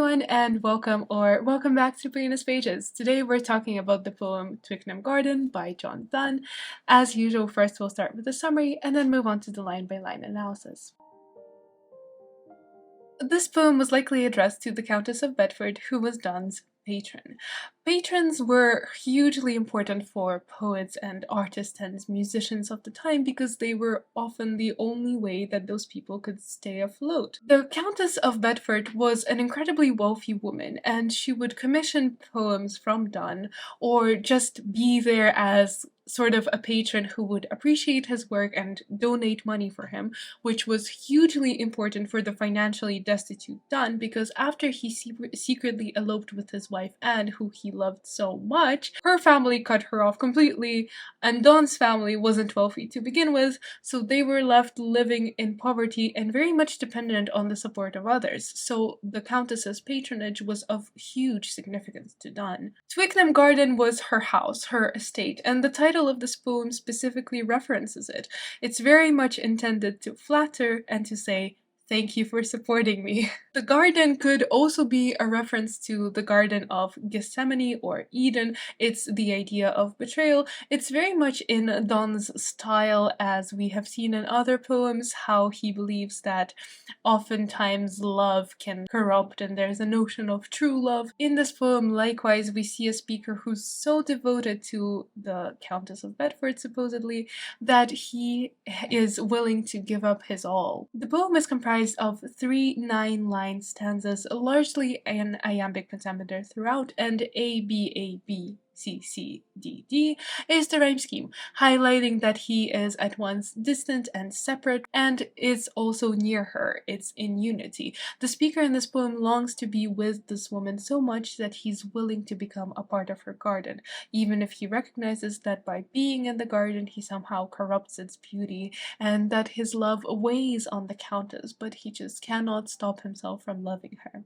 everyone, and welcome back to Plainest Pages. Today we're talking about the poem Twickenham Garden by John Donne. As usual, first we'll start with a summary and then move on to the line-by-line analysis. This poem was likely addressed to the Countess of Bedford, who was Donne's patron. Patrons were hugely important for poets and artists and musicians of the time because they were often the only way that those people could stay afloat. The Countess of Bedford was an incredibly wealthy woman, and she would commission poems from Donne or just be there as sort of a patron who would appreciate his work and donate money for him, which was hugely important for the financially destitute Donne because after he secretly eloped with his wife Anne, who he loved so much, her family cut her off completely, and Donne's family wasn't wealthy to begin with, so they were left living in poverty and very much dependent on the support of others, so the Countess's patronage was of huge significance to Donne. Twickenham Garden was her house, her estate, and the title of this poem specifically references it. It's very much intended to flatter and to say, "Thank you for supporting me." The garden could also be a reference to the Garden of Gethsemane or Eden. It's the idea of betrayal. It's very much in Donne's style, as we have seen in other poems, how he believes that oftentimes love can corrupt and there's a notion of true love. In this poem, likewise, we see a speaker who's so devoted to the Countess of Bedford, supposedly, that he is willing to give up his all. The poem is comprised of 3 9-line stanzas, largely in iambic pentameter throughout, and A, B, A, B, C, C, D, D is the rhyme scheme, highlighting that he is at once distant and separate, and is also near her. It's in unity. The speaker in this poem longs to be with this woman so much that he's willing to become a part of her garden, even if he recognizes that by being in the garden he somehow corrupts its beauty, and that his love weighs on the Countess, but he just cannot stop himself from loving her.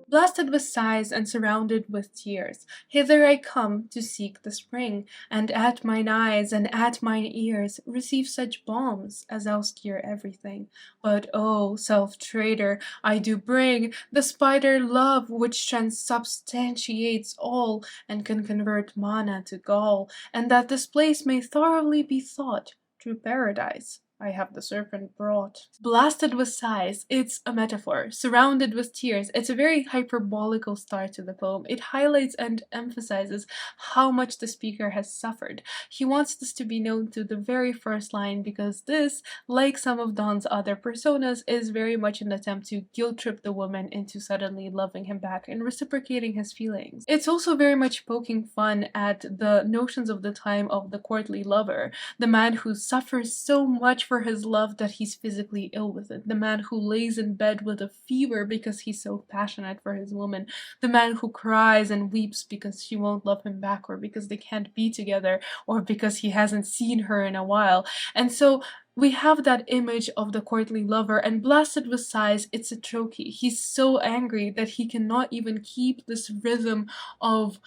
Blasted with sighs and surrounded with tears, hither I come to seek the spring, and at mine eyes and at mine ears receive such balms as austere everything. But oh, self-traitor, I do bring the spider love which transubstantiates all, and can convert manna to gall, and that this place may thoroughly be thought true paradise. I have the serpent brought. Blasted with sighs, it's a metaphor. Surrounded with tears, it's a very hyperbolical start to the poem. It highlights and emphasizes how much the speaker has suffered. He wants this to be known through the very first line because this, like some of Donne's other personas, is very much an attempt to guilt-trip the woman into suddenly loving him back and reciprocating his feelings. It's also very much poking fun at the notions of the time of the courtly lover, the man who suffers so much for his love that he's physically ill with it, the man who lays in bed with a fever because he's so passionate for his woman, the man who cries and weeps because she won't love him back, or because they can't be together, or because he hasn't seen her in a while. And so we have that image of the courtly lover, and blasted with sighs, it's a trochee. He's so angry that he cannot even keep this rhythm of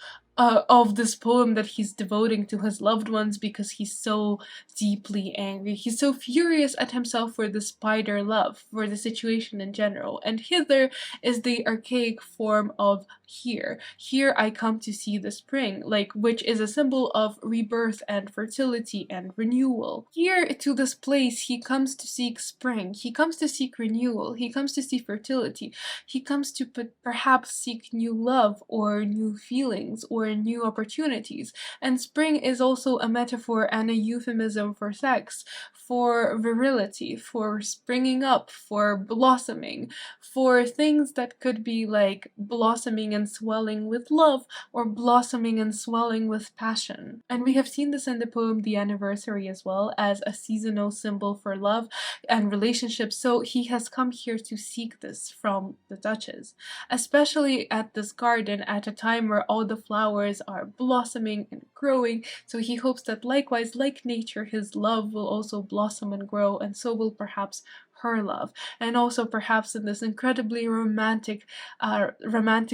this poem that he's devoting to his loved ones because he's so deeply angry. He's so furious at himself for the spider love, for the situation in general. And hither is the archaic form of here. Here I come to see the spring, which is a symbol of rebirth and fertility and renewal. Here to this place he comes to seek spring, he comes to seek renewal, he comes to see fertility, he comes to perhaps seek new love or new feelings or new opportunities. And spring is also a metaphor and a euphemism for sex, for virility, for springing up, for blossoming, for things that could be like blossoming and swelling with love, or blossoming and swelling with passion. And we have seen this in the poem The Anniversary as well, as a seasonal symbol for love and relationships, so he has come here to seek this from the Duchess, especially at this garden at a time where all the flowers are blossoming and growing, so he hopes that likewise, like nature, his love will also blossom and grow, and so will perhaps her love. And also perhaps in this incredibly romantic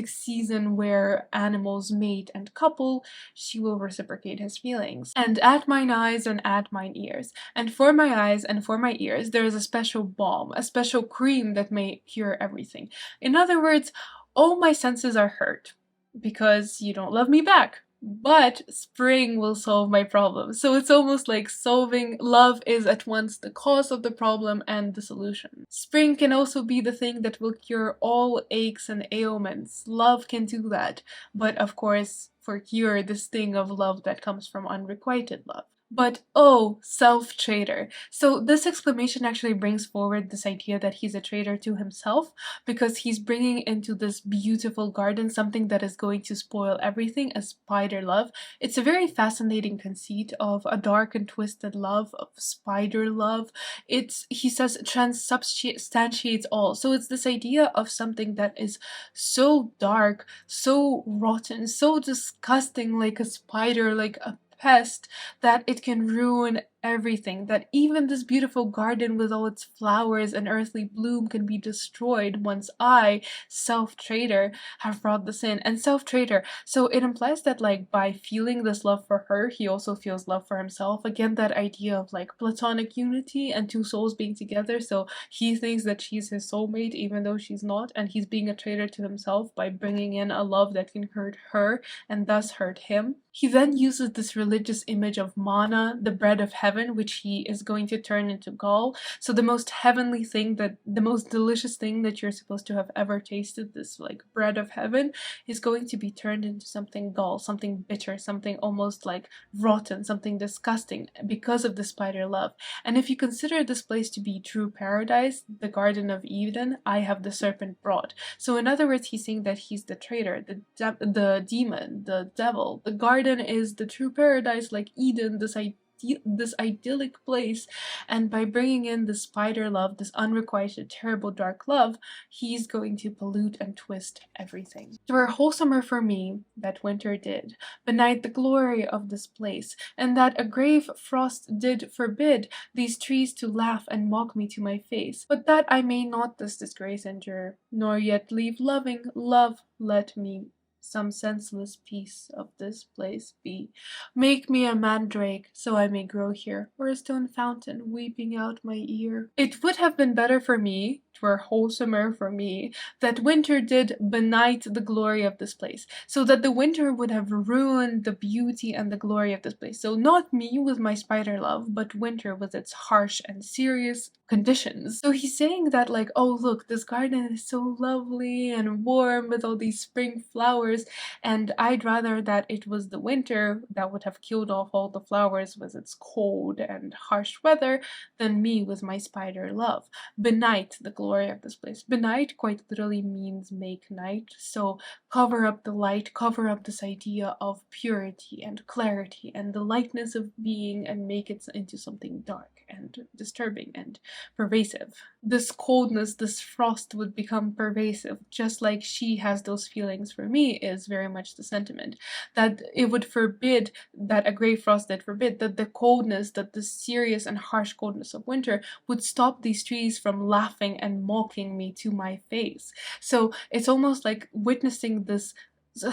season where animals mate and couple, she will reciprocate his feelings. And at mine eyes and at mine ears. And for my eyes and for my ears, there is a special balm, a special cream that may cure everything. In other words, all my senses are hurt because you don't love me back. But spring will solve my problem. So it's almost like solving love is at once the cause of the problem and the solution. Spring can also be the thing that will cure all aches and ailments. Love can do that. But of course, for cure, this thing of love that comes from unrequited love. But oh, self-traitor. So this exclamation actually brings forward this idea that he's a traitor to himself because he's bringing into this beautiful garden something that is going to spoil everything, a spider love. It's a very fascinating conceit of a dark and twisted love, of spider love. He says, transubstantiates all. So it's this idea of something that is so dark, so rotten, so disgusting, like a spider, like a pest, that it can ruin everything, that even this beautiful garden with all its flowers and earthly bloom can be destroyed once I, self-traitor, have brought this in. And self-traitor, so it implies that like by feeling this love for her, he also feels love for himself. Again, that idea of like platonic unity and two souls being together, so he thinks that she's his soulmate even though she's not, and he's being a traitor to himself by bringing in a love that can hurt her and thus hurt him. He then uses this religious image of manna, the bread of heaven, which he is going to turn into gall. So the most heavenly thing, the most delicious thing that you're supposed to have ever tasted, this like bread of heaven, is going to be turned into something gall, something bitter, something almost like rotten, something disgusting because of the spider love. And if you consider this place to be true paradise, the Garden of Eden, I have the serpent brought. So in other words, he's saying that he's the traitor, the demon, the devil. The garden is the true paradise, like Eden, this idyllic place, and by bringing in the spider love, this unrequited terrible dark love, he's going to pollute and twist everything. 'Twere wholesomer for me that winter did benight the glory of this place, and that a grave frost did forbid these trees to laugh and mock me to my face, but that I may not this disgrace endure, nor yet leave loving love, let me some senseless piece of this place be. Make me a mandrake, so I may grow here, or a stone fountain weeping out my ear. It would have been better for me, 'twere wholesomer for me, that winter did benight the glory of this place, so that the winter would have ruined the beauty and the glory of this place. So not me with my spider love, but winter with its harsh and serious conditions. So he's saying that like, oh look, this garden is so lovely and warm with all these spring flowers, and I'd rather that it was the winter that would have killed off all the flowers with its cold and harsh weather than me with my spider love. Benight the glory of this place. Benight quite literally means make night, so cover up the light, cover up this idea of purity and clarity and the lightness of being, and make it into something dark and disturbing and pervasive. This coldness, this frost would become pervasive, just like she has those feelings for me, is very much the sentiment. That it would forbid, that a grey frost did forbid, that the coldness, that the serious and harsh coldness of winter would stop these trees from laughing and mocking me to my face. So it's almost like witnessing this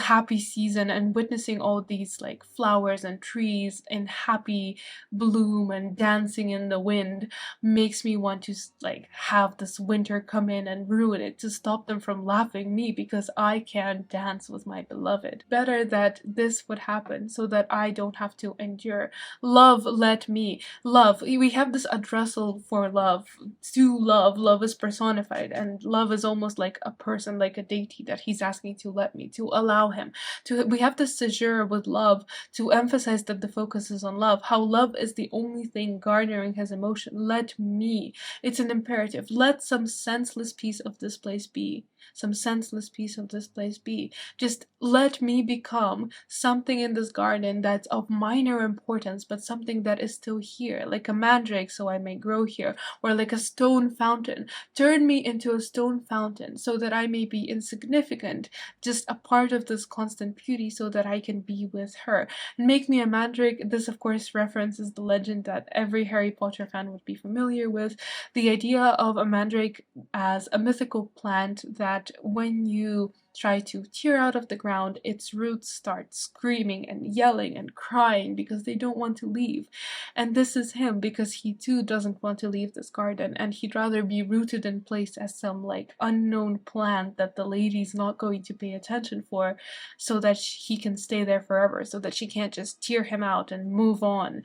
happy season and witnessing all these like flowers and trees in happy bloom and dancing in the wind makes me want to like have this winter come in and ruin it, to stop them from laughing me because I can't dance with my beloved. Better that this would happen so that I don't have to endure. Love, let me. Love, we have this addressal for love, to love. Love is personified, and love is almost like a person, like a deity that he's asking to let me, to allow him to. We have this séjour with love to emphasize that the focus is on love, how love is the only thing garnering his emotion. Let me, it's an imperative, let some senseless piece of this place be. Some senseless piece of this place be. Just let me become something in this garden that's of minor importance, but something that is still here, like a mandrake so I may grow here, or like a stone fountain. Turn me into a stone fountain so that I may be insignificant, just a part of live this constant beauty so that I can be with her. And make me a mandrake. This, of course, references the legend that every Harry Potter fan would be familiar with. The idea of a mandrake as a mythical plant that when you try to tear out of the ground, its roots start screaming and yelling and crying because they don't want to leave. And this is him because he too doesn't want to leave this garden, and he'd rather be rooted in place as some like unknown plant that the lady's not going to pay attention for, so that he can stay there forever, so that she can't just tear him out and move on.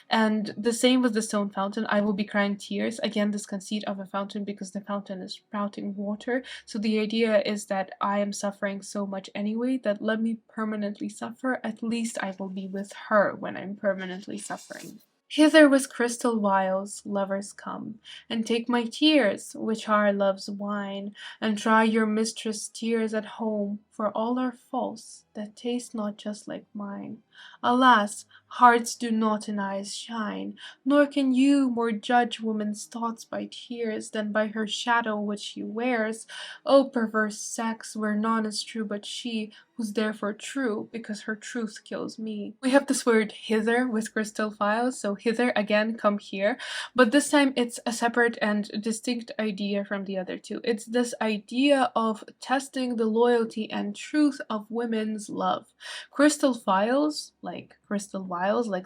And the same with the stone fountain. I will be crying tears. Again, this conceit of a fountain because the fountain is sprouting water. So the idea is that I am suffering so much anyway that let me permanently suffer. At least I will be with her when I'm permanently suffering. Hither with crystal vials, lovers come, and take my tears, which are love's wine, and try your mistress' tears at home, for all are false, that taste not just like mine. Alas, hearts do not in eyes shine, nor can you more judge woman's thoughts by tears than by her shadow which she wears. O perverse sex, where none is true but she, who's therefore true, because her truth kills me. We have this word hither with crystal files, so hither again, come here, but this time it's a separate and distinct idea from the other two. It's this idea of testing the loyalty and truth of women's love. Crystal vials, like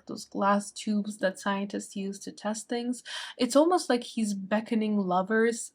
those glass tubes that scientists use to test things, it's almost like he's beckoning lovers.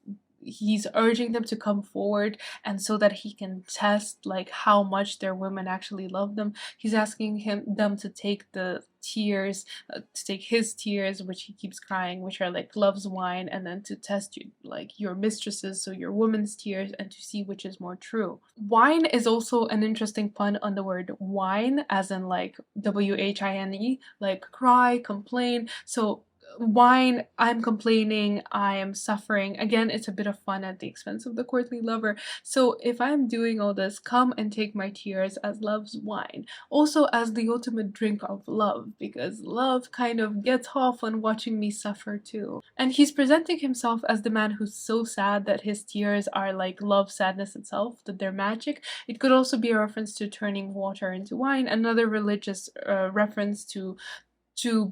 He's urging them to come forward, and so that he can test like how much their women actually love them. He's asking them to take the tears, to take his tears, which he keeps crying, which are like love's wine, and then to test you, like your mistresses, so your woman's tears, and to see which is more true. Wine is also an interesting pun on the word wine, as in like WHINE, like cry, complain. So whine, I'm complaining, I am suffering. Again, it's a bit of fun at the expense of the courtly lover. So if I'm doing all this, come and take my tears as love's wine. Also as the ultimate drink of love, because love kind of gets off on watching me suffer too. And he's presenting himself as the man who's so sad that his tears are like love sadness itself, that they're magic. It could also be a reference to turning water into wine, another religious reference to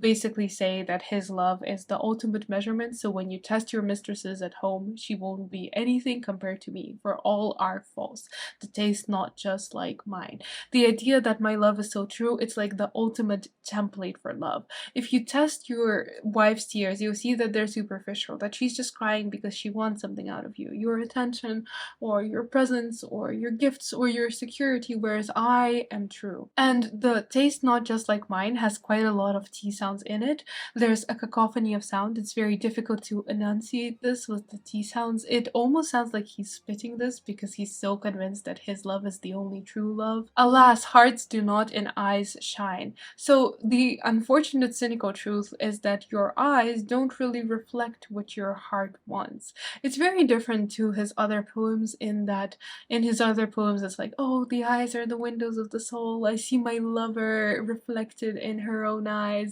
basically say that his love is the ultimate measurement. So when you test your mistresses at home, she won't be anything compared to me, for all are false, the taste not just like mine. The idea that my love is so true, it's like the ultimate template for love. If you test your wife's tears, you'll see that they're superficial, that she's just crying because she wants something out of you, your attention or your presence or your gifts or your security, whereas I am true. And the taste not just like mine has quite a lot of T sounds in it. There's a cacophony of sound. It's very difficult to enunciate this with the T sounds. It almost sounds like he's spitting this because he's so convinced that his love is the only true love. Alas, hearts do not in eyes shine. So the unfortunate cynical truth is that your eyes don't really reflect what your heart wants. It's very different to his other poems in that in his other poems it's like, oh, the eyes are the windows of the soul. I see my lover reflected in her own eyes.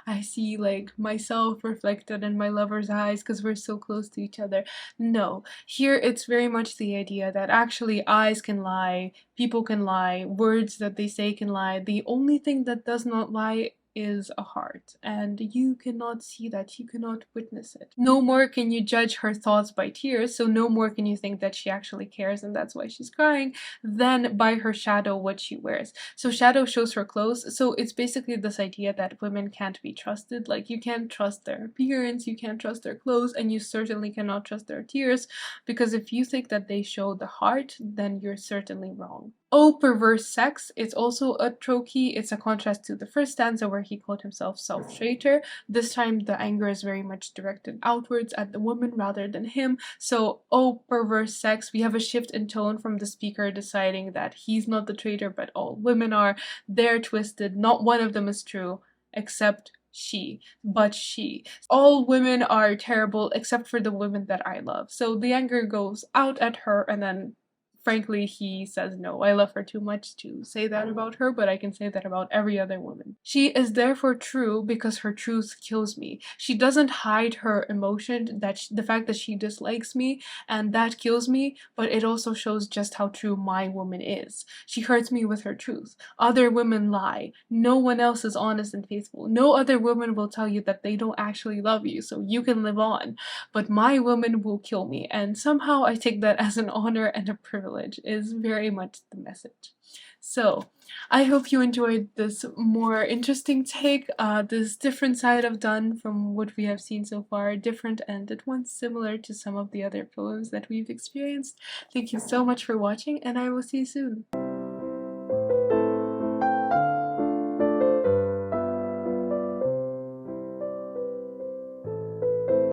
I see like myself reflected in my lover's eyes because we're so close to each other. No, here it's very much the idea that actually eyes can lie, people can lie, words that they say can lie. The only thing that does not lie is a heart, and you cannot see that, you cannot witness it. No more can you judge her thoughts by tears, so no more can you think that she actually cares and that's why she's crying, than by her shadow, what she wears. So shadow shows her clothes, so it's basically this idea that women can't be trusted. Like, you can't trust their appearance, you can't trust their clothes, and you certainly cannot trust their tears, because if you think that they show the heart, then you're certainly wrong. Oh, perverse sex, it's also a trochee. It's a contrast to the first stanza where he called himself self-traitor. This time the anger is very much directed outwards at the woman rather than him. So, oh, perverse sex, we have a shift in tone from the speaker deciding that he's not the traitor but all women are. They're twisted, not one of them is true, except she. All women are terrible except for the women that I love. So the anger goes out at her and then frankly, he says no. I love her too much to say that about her, but I can say that about every other woman. She is therefore true because her truth kills me. She doesn't hide her emotion, the fact that she dislikes me, and that kills me, but it also shows just how true my woman is. She hurts me with her truth. Other women lie. No one else is honest and faithful. No other woman will tell you that they don't actually love you, so you can live on. But my woman will kill me, and somehow I take that as an honor and a privilege, is very much the message. So, I hope you enjoyed this more interesting take, this different side of Donne from what we have seen so far, different and at once similar to some of the other poems that we've experienced. Thank you so much for watching, and I will see you soon.